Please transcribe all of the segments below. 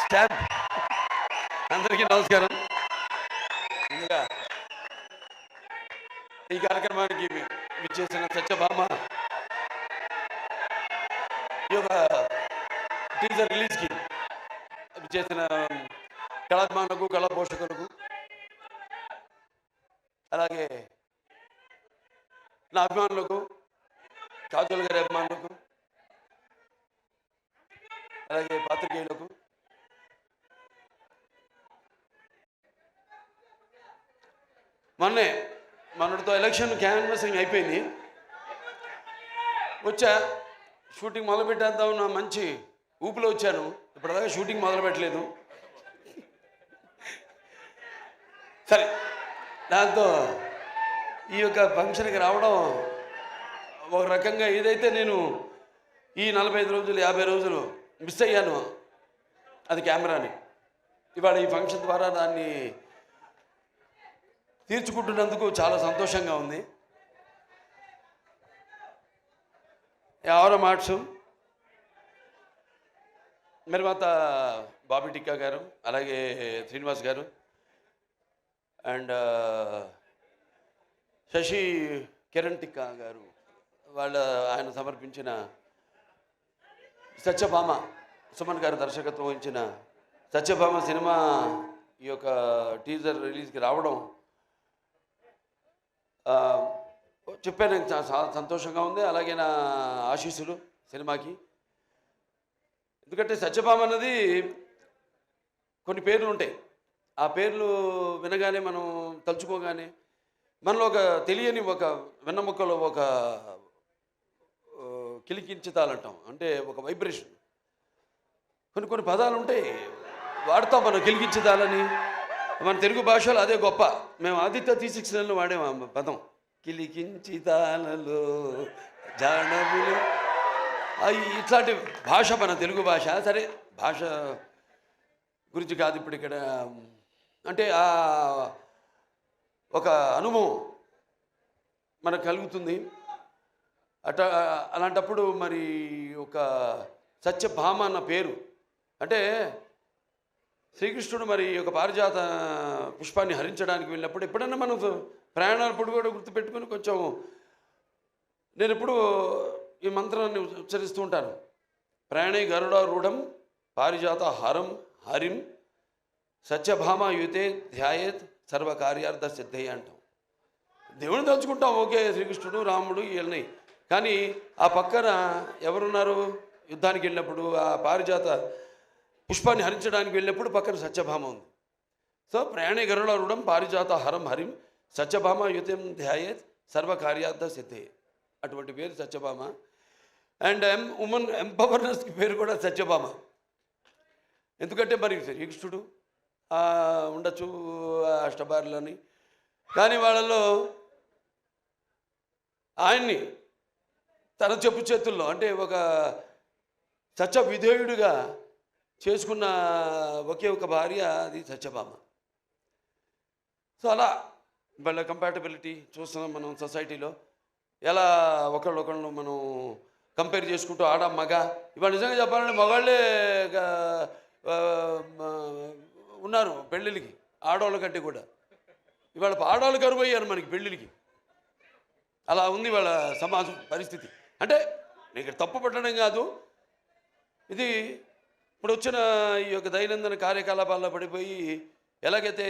Stamp. అందరికీ నమస్కారం. ముందుగా ఈ కార్యక్రమానికి విచ్చేసిన సత్యభామ ఈ యొక్క టీజర్ రిలీజ్కి విచ్చేసిన కళాభిమానులకు, కళా పోషకులకు, అలాగే నా అభిమానులకు, కాజోల్ గారి అభిమానులకు, అలాగే పాత్రికేయులకు, మొన్నటితో ఎలక్షన్ క్యాన్వసింగ్ అయిపోయింది. వచ్చా షూటింగ్ మొదలు పెట్టేద్దామన్న మంచి ఊపిలో వచ్చాను. ఇప్పటిదాకా షూటింగ్ మొదలు పెట్టలేదు. సరే, దాంతో ఈ యొక్క ఫంక్షన్కి రావడం ఒక రకంగా ఏదైతే నేను ఈ 45 రోజులు 50 రోజులు మిస్ అయ్యాను అది కెమెరాని, ఇవాళ ఈ ఫంక్షన్ ద్వారా దాన్ని తీర్చుకుంటున్నందుకు చాలా సంతోషంగా ఉంది. ఎవరో మాట్సు నిర్మాత బాబీ టిక్కా గారు, అలాగే శ్రీనివాస్ గారు అండ్ శశి కిరణ్ టిక్కా గారు, ఆయన సమర్పించిన సత్యభామ, సుమన్ గారు దర్శకత్వం వహించిన సత్యభామ సినిమా ఈ యొక్క టీజర్ రిలీజ్కి రావడం చెప్పాను, చాలా సంతోషంగా ఉంది. అలాగే నా ఆశీస్సులు సినిమాకి. ఎందుకంటే సత్యభామ అన్నది కొన్ని పేర్లు ఉంటాయి. ఆ పేర్లు వినగానే మనం తలుచుకోగానే మనలో ఒక తెలియని ఒక వెన్నముక్కలో ఒక కిలికించుతాలంటాం, అంటే ఒక వైబ్రేషన్. కొన్ని పదాలు ఉంటాయి వాడతాం మనం, కిలికించుతాలని. మన తెలుగు భాషలో అదే గొప్ప. మేము ఆదిత్య 369లో వాడేము పదం, కిలికించితాలలో జానవులు. ఇట్లాంటి భాష మన తెలుగు భాష. సరే, భాష గురించి కాదు ఇప్పుడు ఇక్కడ. అంటే ఒక అనుభవం మనకు కలుగుతుంది. అలాంటప్పుడు మరి ఒక సత్యభామ అన్న పేరు, అంటే శ్రీకృష్ణుడు మరి ఒక పారిజాత పుష్పాన్ని హరించడానికి వెళ్ళినప్పుడు ఎప్పుడన్నా మనం ప్రయాణాలప్పుడు కూడా గుర్తుపెట్టుకుని కొంచెం, నేను ఎప్పుడు ఈ మంత్రాన్ని ఉచ్చరిస్తూ ఉంటాను. ప్రయాణే గరుడారూఢం పారిజాత హారం హరిం సత్యభామ యుతే ధ్యాయేత్ సర్వకార్యార్థ సిద్ధయ్య అంటాం. దేవుని తలుచుకుంటాం, ఓకే, శ్రీకృష్ణుడు రాముడు ఇవన్నీ. కానీ ఆ పక్కన ఎవరున్నారు? యుద్ధానికి వెళ్ళినప్పుడు ఆ పారిజాత పుష్పాన్ని హరించడానికి వెళ్ళినప్పుడు పక్కన సత్యభామ ఉంది. సో ప్రయాణే గరుడారూఢం పారిజాత హరం హరిం సత్యభామ యుతం ధ్యాయేత్ సర్వకార్యార్థ సిద్ధయ్య. అటువంటి పేరు సత్యభామ. అండ్ ఉమెన్ ఎంపవర్నెస్కి పేరు కూడా సత్యభామ. ఎందుకంటే మరి శ్రీకృష్ణుడు ఉండొచ్చు అష్టభార్యలని, కానీ వాళ్ళలో ఆయన్ని తన చెప్పు చేతుల్లో, అంటే ఒక సత్య విధేయుడిగా చేసుకున్న ఒకే ఒక భార్య, అది సత్యభామ. సో అలా వాళ్ళ కంపాటబిలిటీ చూస్తున్నాం మనం సొసైటీలో. ఎలా ఒకళ్ళొకళ్ళు మనం కంపేర్ చేసుకుంటూ ఆడ మగ. ఇవాళ నిజంగా చెప్పాలంటే మగాళ్ళే ఉన్నారు పెళ్ళిళ్ళకి ఆడవాళ్ళ కంటే కూడా. ఇవాళ ఆడవాళ్ళు కరువు అయ్యారు మనకి పెళ్ళిళ్ళకి. అలా ఉంది వాళ్ళ సమాజం పరిస్థితి. అంటే నీకు తప్పు పట్టడం కాదు, ఇది ఇప్పుడు వచ్చిన ఈ యొక్క దైనందిన కార్యకలాపాల్లో పడిపోయి ఎలాగైతే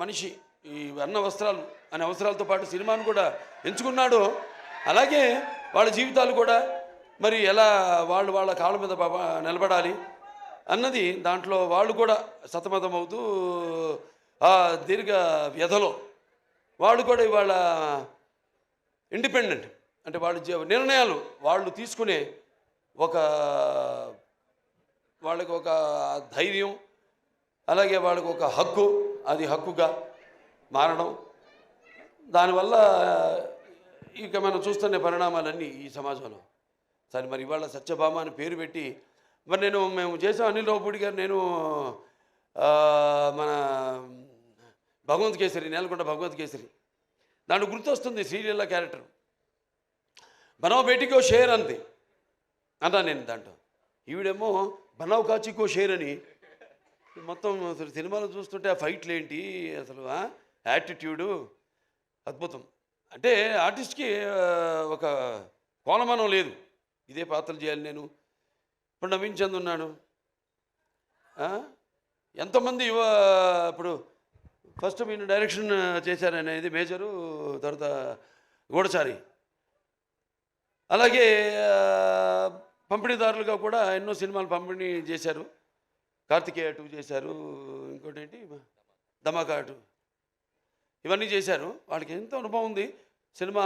మనిషి ఈ అన్న వస్త్రాలు అనే అవసరాలతో పాటు సినిమాను కూడా ఎంచుకున్నాడో, అలాగే వాళ్ళ జీవితాలు కూడా మరి ఎలా వాళ్ళ కాళ్ళ మీద నిలబడాలి అన్నది దాంట్లో వాళ్ళు కూడా సతమతం అవుతూ ఆ దీర్ఘ వ్యధలో వాళ్ళు కూడా ఇవాళ ఇండిపెండెంట్, అంటే వాళ్ళ నిర్ణయాలు వాళ్ళు తీసుకునే వాళ్ళకి ఒక ధైర్యం, అలాగే వాళ్ళకి ఒక హక్కు, అది హక్కుగా మారడం. దానివల్ల ఇక మనం చూస్తున్న పరిణామాలన్నీ ఈ సమాజంలో. సరే, మరి ఇవాళ సత్యభామ అని పేరు పెట్టి మరి మేము చేసాం. అనిల్ రావుపూడి గారు, నేను మన భగవంత్ కేసరి, నేలకొండ భగవంత్ కేసరి, దాంట్లో గుర్తొస్తుంది శ్రీలీల క్యారెక్టర్. బనావ్ బేటీకో షేర్ అంది అన్నా నేను దాంట్లో. ఈవిడేమో బనావ్ కాచికో షేర్ అని మొత్తం అసలు సినిమాలో చూస్తుంటే ఆ ఫైట్లు ఏంటి అసలు, యాటిట్యూడు అద్భుతం. అంటే ఆర్టిస్ట్కి ఒక కోలమానం లేదు, ఇదే పాత్రలు చేయాలి నేను. ఇప్పుడు నవీన్ చంద్ ఉన్నాడు, ఎంతోమంది ఇప్పుడు ఫస్ట్ మీరు డైరెక్షన్ చేశారనేది మేజరు, తర్వాత గూఢచారి. అలాగే పంపిణీదారులుగా కూడా ఎన్నో సినిమాలు పంపిణీ చేశారు. కార్తికేయ 2 చేశారు, ఇంకోటి ఏంటి ధమాకా 2, ఇవన్నీ చేశారు. వాళ్ళకి ఎంతో అనుభవం ఉంది సినిమా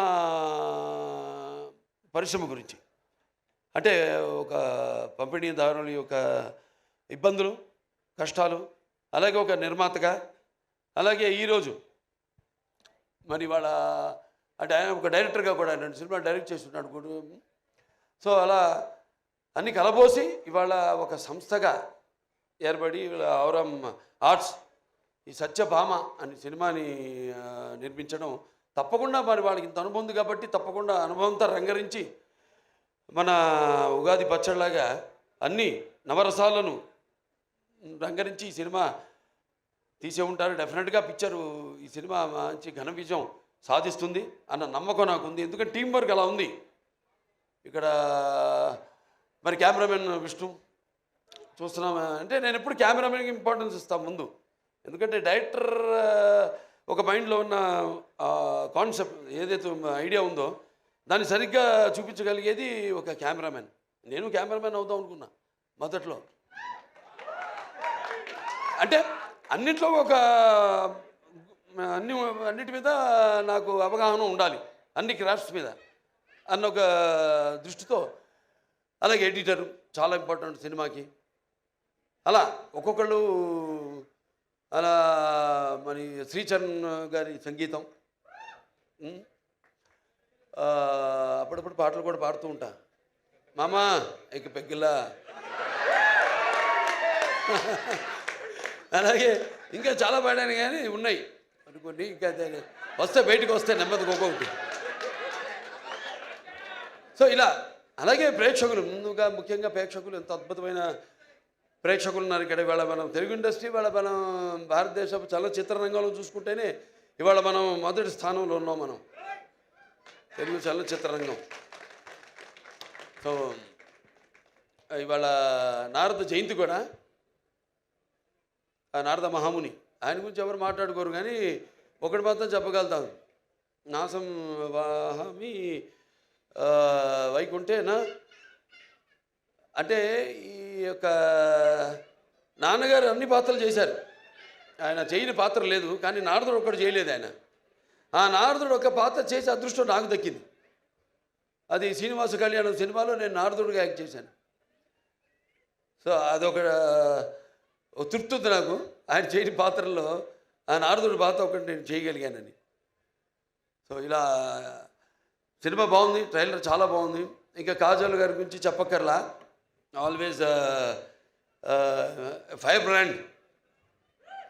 పరిశ్రమ గురించి. అంటే ఒక పంపిణీదారుల యొక్క ఇబ్బందులు, కష్టాలు, అలాగే ఒక నిర్మాతగా, అలాగే ఈరోజు మరి వాళ్ళ అంటే ఆయన ఒక డైరెక్టర్గా కూడా 2 సినిమాలు డైరెక్ట్ చేస్తున్నాడు కూడా. సో అలా అన్ని కలబోసి ఇవాళ ఒక సంస్థగా ఏర్పడి ఔరం ఆర్ట్స్ ఈ సత్యభామ అనే సినిమాని నిర్మించడం తప్పకుండా మరి వాళ్ళకి ఇంత అనుభవం ఉంది కాబట్టి తప్పకుండా అనుభవంతో రంగరించి మన ఉగాది పచ్చడిలాగా అన్ని నవరసాలను రంగరించి ఈ సినిమా తీసే ఉంటారు. డెఫినెట్గా పిక్చరు ఈ సినిమా మంచి ఘన విజయం సాధిస్తుంది అన్న నమ్మకం నాకు ఉంది. ఎందుకంటే టీం వర్క్ అలా ఉంది. ఇక్కడ మరి కెమెరామెన్ విష్ణు చూస్తున్నాం అంటే నేను ఎప్పుడు కెమెరామెన్కి ఇంపార్టెన్స్ ఇస్తాను ముందు. ఎందుకంటే డైరెక్టర్ ఒక మైండ్లో ఉన్న కాన్సెప్ట్ ఏదైతే ఐడియా ఉందో దాన్ని సరిగ్గా చూపించగలిగేది ఒక కెమెరామెన్. నేను కెమెరామెన్ అవుదాం అనుకున్నా మొదట్లో. అంటే అన్నిట్లో ఒక అన్నిటి మీద నాకు అవగాహన ఉండాలి, అన్ని క్రాఫ్ట్స్ మీద అన్న ఒక దృష్టితో. అలాగే ఎడిటర్ చాలా ఇంపార్టెంట్ సినిమాకి. అలా ఒక్కొక్కళ్ళు అలా మరి శ్రీచరణ్ గారి సంగీతం, అప్పుడప్పుడు పాటలు కూడా పాడుతూ ఉంటా. మామా ఇక పెగ్గిలా అలాగే ఇంకా చాలా పాడాను కానీ ఉన్నాయి అనుకోండి, ఇంకా వస్తే బయటకు వస్తే నెమ్మదిగా ఒక్కొక్కటి. సో ఇలా అలాగే ప్రేక్షకులు ముందుగా ముఖ్యంగా ప్రేక్షకులు ఎంత అద్భుతమైన ప్రేక్షకులు ఉన్నారు ఇక్కడ. ఇవాళ మనం తెలుగు ఇండస్ట్రీ, ఇవాళ మనం భారతదేశ చలనచిత్ర రంగంలో చూసుకుంటేనే ఇవాళ మనం మొదటి స్థానంలో ఉన్నాం మనం, తెలుగు చలనచిత్ర రంగం. సో ఇవాళ నారద జయంతి కూడా, ఆ నారద మహాముని ఆయన గురించి ఎవరు మాట్లాడుకోరు కానీ ఒకటి మాత్రం చెప్పగలుగుతాను, నాసం వాహమి వైకుంఠేనా. అంటే ఈ యొక్క నాన్నగారు అన్ని పాత్రలు చేశారు, ఆయన చేయని పాత్ర లేదు. కానీ నారదుడు ఒక్కడు చేయలేదు ఆయన. ఆ నారదుడు ఒక పాత్ర చేసే అదృష్టం నాకు దక్కింది. అది శ్రీనివాస కళ్యాణం సినిమాలో నేను నారదుడిగా యాక్ట్ చేశాను. సో అదొక తృప్తి ఉంది నాకు, ఆయన చేయని పాత్రల్లో ఆ నారదుడి పాత్ర ఒకటి నేను చేయగలిగానని. సో ఇలా సినిమా బాగుంది, ట్రైలర్ చాలా బాగుంది. ఇంకా కాజల్ గారి గురించి చెప్పక్కర్లా, ఆల్వేస్ ఫైర్ బ్రాండ్.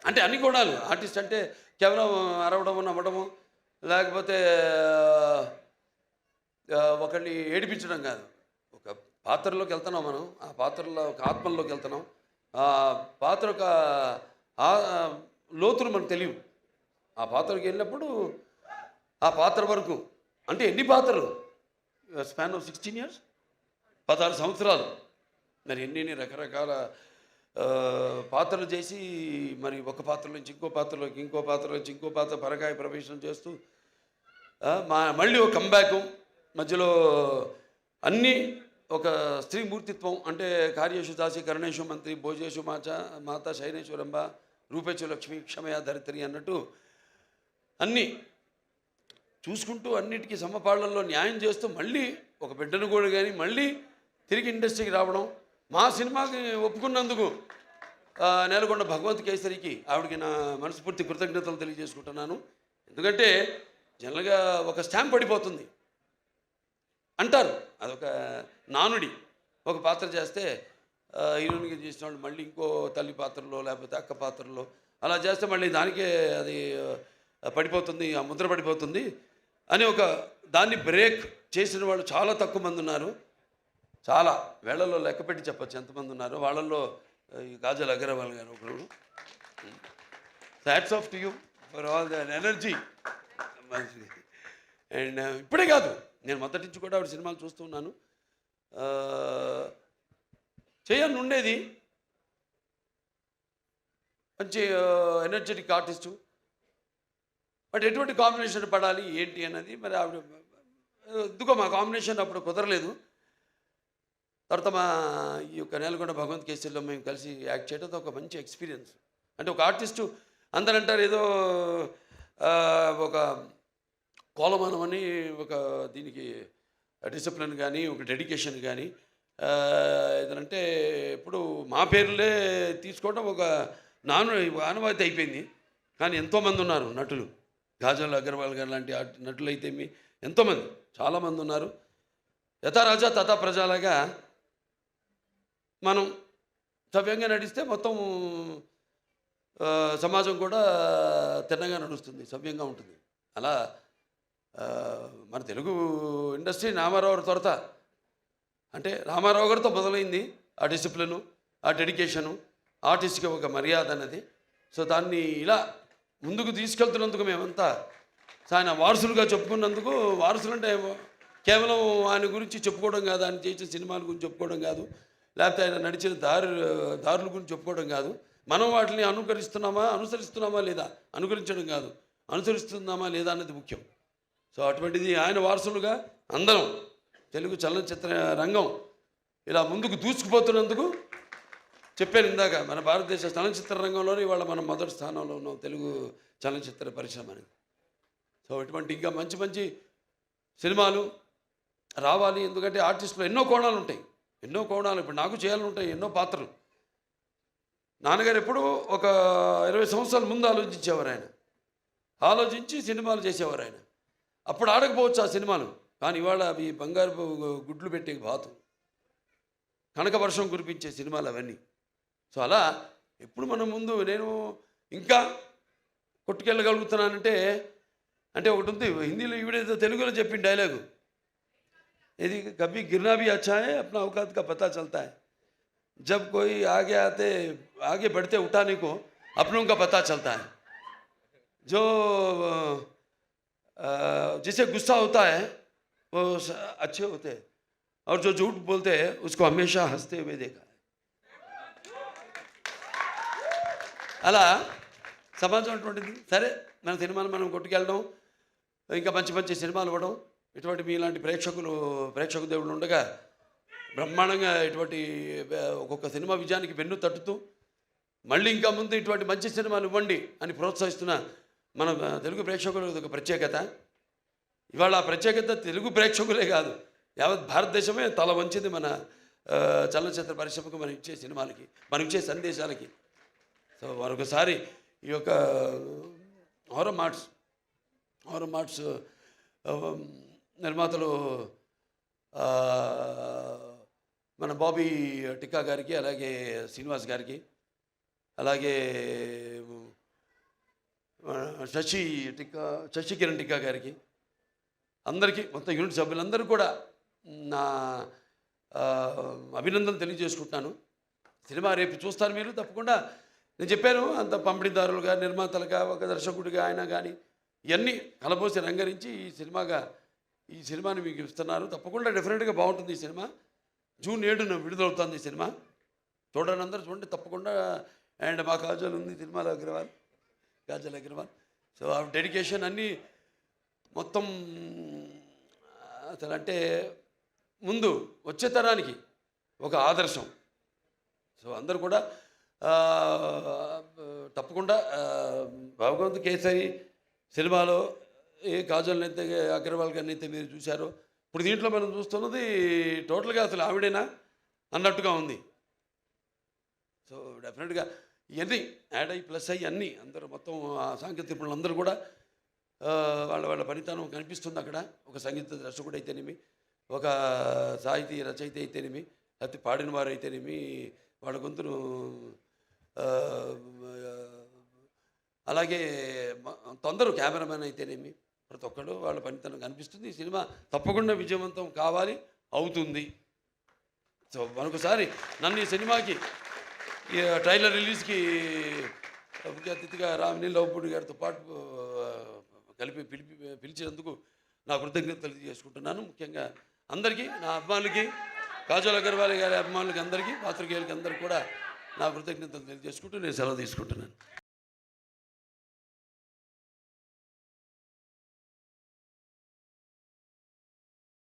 అంటే అన్ని గుణాలు, ఆర్టిస్ట్ అంటే కేవలం అరవడము నవ్వడము లేకపోతే ఒకరిని ఏడిపించడం కాదు. ఒక పాత్రలోకి వెళ్తున్నాం మనం, ఆ పాత్రలో ఒక ఆత్మల్లోకి వెళ్తున్నాం. ఆ పాత్ర ఒక లోతులు మనకు తెలియవు. ఆ పాత్రకి వెళ్ళినప్పుడు ఆ పాత్ర వరకు అంటే ఎన్ని పాత్రలు, స్పాన్ ఆఫ్ 16 years, 16 సంవత్సరాలు, మరి ఎన్ని రకరకాల పాత్రలు చేసి మరి ఒక పాత్ర నుంచి ఇంకో పాత్రలోకి, ఇంకో పాత్ర నుంచి ఇంకో పాత్ర పరకాయ ప్రవేశం చేస్తూ మళ్ళీ ఒక కంబ్యాక్ మధ్యలో అన్నీ ఒక స్త్రీ మూర్తిత్వం. అంటే కార్యేషు దాసి కరుణేషు మంత్రి భోజేషు మాత శైనేశ్వరంబ రూపేచు లక్ష్మి క్షమయ ధరిత్రి అన్నట్టు అన్నీ చూసుకుంటూ అన్నిటికీ సమపాళ్లలో న్యాయం చేస్తూ మళ్ళీ ఒక బిడ్డను కూడా కానీ మళ్ళీ తిరిగి ఇండస్ట్రీకి రావడం. మా సినిమాకి ఒప్పుకున్నందుకు నేలకొండ భగవంత్ కేసరికి ఆవిడకి నా మనస్ఫూర్తి కృతజ్ఞతలు తెలియజేసుకుంటున్నాను. ఎందుకంటే జనరల్గా ఒక స్టాంప్ పడిపోతుంది అంటారు, అదొక నానుడి. ఒక పాత్ర చేస్తే హీరోయిన్గా చేసిన వాళ్ళు మళ్ళీ ఇంకో తల్లి పాత్రలో లేకపోతే అక్క పాత్రలో అలా చేస్తే మళ్ళీ దానికే అది పడిపోతుంది, ఆ ముద్ర పడిపోతుంది అని ఒక దాన్ని బ్రేక్ చేసిన వాళ్ళు చాలా తక్కువ మంది ఉన్నారు. చాలా వేళ్లలో లెక్కపెట్టి చెప్పచ్చు ఎంతమంది ఉన్నారు. వాళ్ళల్లో ఈ కాజల్ అగర్వాల్ గారు ఒకరు. Hats off to you for all the energy. And ఇప్పుడే కాదు, నేను మొదటి నుంచి కూడా ఆవిడ సినిమాలు చూస్తున్నాను. చేయని ఉండేది, మంచి ఎనర్జెటిక్ ఆర్టిస్టు. బట్ ఎటువంటి కాంబినేషన్ పడాలి ఏంటి అన్నది మరి ఆవిడ ఎందుకో మా కాంబినేషన్ అప్పుడు కుదరలేదు. తర్వాత మా ఈ యొక్క నేలకొండ భగవంత్ కేసరిలో మేము కలిసి యాక్ట్ చేయడం ఒక మంచి ఎక్స్పీరియన్స్. అంటే ఒక ఆర్టిస్టు అందరూ అంటారు ఏదో ఒక కోలమానం అని, ఒక దీనికి డిసిప్లిన్ కానీ ఒక డెడికేషన్ కానీ ఏదంటే ఇప్పుడు మా పేర్లే తీసుకోవడం ఒక ఆనవాయితీ అయిపోయింది. కానీ ఎంతోమంది ఉన్నారు నటులు, కాజల్ అగర్వాల్ గారు లాంటి నటులు అయితే ఎంతోమంది చాలామంది ఉన్నారు. యథా రాజా తథా ప్రజలాగా మనం సవ్యంగా నడిస్తే మొత్తం సమాజం కూడా తిన్నగా నడుస్తుంది, సవ్యంగా ఉంటుంది. అలా మన తెలుగు ఇండస్ట్రీ రామారావు గారి త్వరత, అంటే రామారావు గారితో మొదలైంది ఆ డిసిప్లిను, ఆ డెడికేషను, ఆర్టిస్ట్కి ఒక మర్యాద అన్నది. సో దాన్ని ఇలా ముందుకు తీసుకెళ్తున్నందుకు మేమంతా ఆయన వారసులుగా చెప్పుకున్నందుకు, వారసులు అంటే కేవలం ఆయన గురించి చెప్పుకోవడం కాదు, ఆయన చేసిన సినిమాల గురించి చెప్పుకోవడం కాదు, లేకపోతే ఆయన నడిచిన దారుల గురించి చెప్పుకోవడం కాదు, మనం వాటిని అనుసరిస్తున్నామా లేదా, అనుకరించడం కాదు, అనుసరిస్తున్నామా లేదా అన్నది ముఖ్యం. సో అటువంటిది ఆయన వారసులుగా అందరం తెలుగు చలనచిత్ర రంగం ఇలా ముందుకు దూసుకుపోతున్నందుకు చెప్పాను ఇందాక, మన భారతదేశ చలనచిత్ర రంగంలోనే ఇవాళ మనం మొదటి స్థానంలో ఉన్నాం, తెలుగు చలనచిత్ర పరిశ్రమ అనేది. సో ఇటువంటి ఇంకా మంచి మంచి సినిమాలు రావాలి. ఎందుకంటే ఆర్టిస్టులు ఎన్నో కోణాలు ఉంటాయి, ఇప్పుడు నాకు చేయాలని ఉంటాయి ఎన్నో పాత్రలు. నాన్నగారు ఎప్పుడూ ఒక 20 సంవత్సరాల ముందు ఆలోచించేవారు. ఆయన ఆలోచించి సినిమాలు చేసేవారు. ఆయన అప్పుడు ఆడకపోవచ్చు ఆ సినిమాలు, కానీ ఇవాళ అవి బంగారు గుడ్లు పెట్టే బాతు, కనక వర్షం కురిపించే సినిమాలు అవన్నీ. సో అలా ఎప్పుడు మనం ముందు నేను ఇంకా కొట్టుకెళ్ళగలుగుతున్నానంటే అంటే ఒకటి ఉంది హిందీలో, ఈవిడేదో తెలుగులో చెప్పిన డైలాగు, ఇది కभी गिरना भी अच्छा है अपना औकात का पता चलता है जब कोई आगे बढ़ते उठाने को अपनों का पता चलता है जो जिसे गुस्सा होता है वो अच्छे होते हैं और जो झूठ बोलते हैं उसको हमेशा हंसते हुए देखा है. అలా సమాజం అటువంటిది. సరే, మన సినిమాలు మనం కొట్టుకెళ్ళడం, ఇంకా మంచి మంచి సినిమాలు ఇవ్వడం, ఇటువంటి మీలాంటి ప్రేక్షక దేవుళ్ళు ఉండగా బ్రహ్మాండంగా ఇటువంటి ఒక్కొక్క సినిమా విజయానికి వెన్ను తట్టుతూ మళ్ళీ ఇంకా ముందు ఇటువంటి మంచి సినిమాలు ఇవ్వండి అని ప్రోత్సహిస్తున్న మన తెలుగు ప్రేక్షకులకు ఒక ప్రత్యేకత. ఇవాళ ఆ ప్రత్యేకత తెలుగు ప్రేక్షకులే కాదు, యావత్ భారతదేశమే తల వంచింది మన చలనచిత్ర పరిశ్రమకు, మనం ఇచ్చే సినిమాలకి, మనం ఇచ్చే సందేశాలకి. సో మరొకసారి ఈ యొక్క హారర్ మార్ట్స్ నిర్మాతలు మన బాబీ టిక్కా గారికి, అలాగే శ్రీనివాస్ గారికి, అలాగే శశి కిరణ్ టిక్కా గారికి, అందరికీ మొత్తం యూనిట్ సభ్యులందరూ కూడా నా అభినందనలు తెలియజేసుకుంటున్నాను. సినిమా రేపు చూస్తారు మీరు తప్పకుండా. నేను చెప్పాను, అంత పంపిణీదారులుగా, నిర్మాతలుగా, ఒక దర్శకుడిగా ఆయన కానీ ఇవన్నీ కలబోసి రంగరించి ఈ సినిమాని మీకు ఇస్తున్నారు. తప్పకుండా డెఫినెట్గా బాగుంటుంది ఈ సినిమా. జూన్ 7న విడుదలవుతుంది ఈ సినిమా. చూడండి, అందరూ చూడండి తప్పకుండా. అండ్ మా కాజల్ ఉంది సినిమాలో, కాజల్ అగర్వాల్. సో ఆ డెడికేషన్ అన్నీ మొత్తం అసలు అంటే ముందు వచ్చే తరానికి ఒక ఆదర్శం. సో అందరూ కూడా తప్పకుండా భగవంత్ కేసరి సినిమాలో ఏ కాజల్ని అయితే, అగర్వాల్ గారిని అయితే మీరు చూశారో, ఇప్పుడు దీంట్లో మనం చూస్తున్నది టోటల్గా అసలు ఆవిడేనా అన్నట్టుగా ఉంది. సో డెఫినెట్గా ఇవన్నీ యాడ్ అయ్యి ప్లస్ అయ్యి అన్నీ అందరూ మొత్తం సాంకేతిక నిపుణులు అందరూ కూడా వాళ్ళ పనితనం కనిపిస్తుంది అక్కడ. ఒక సంగీత దర్శకుడు అయితేనేమి, ఒక సాహితీ రచయిత అయితేనేమి, లేకపోతే పాడిన వారు అయితేనేమి, వాళ్ళ గొంతును అలాగే తొందర కెమెరామెన్ అయితేనేమి, ప్రతి ఒక్కరు వాళ్ళ పనితనం కనిపిస్తుంది. ఈ సినిమా తప్పకుండా విజయవంతం కావాలి, అవుతుంది. సో మరొకసారి నన్ను ఈ సినిమాకి ఈ ట్రైలర్ రిలీజ్కి ముఖ్య అతిథిగా రామినీల్ లవపూడి గారితో పాటు కలిపి పిలిచినందుకు నా కృతజ్ఞతలు తెలియజేసుకుంటున్నాను. ముఖ్యంగా అందరికీ, నా అభిమానులకి, కాజల్ అగర్వాల్ గారి అభిమానులకి అందరికీ, పాత్రికేయులకి అందరికీ కూడా నా కృతజ్ఞతలు తెలియజేసుకుంటూ నేను సెలవు తీసుకుంటున్నాను.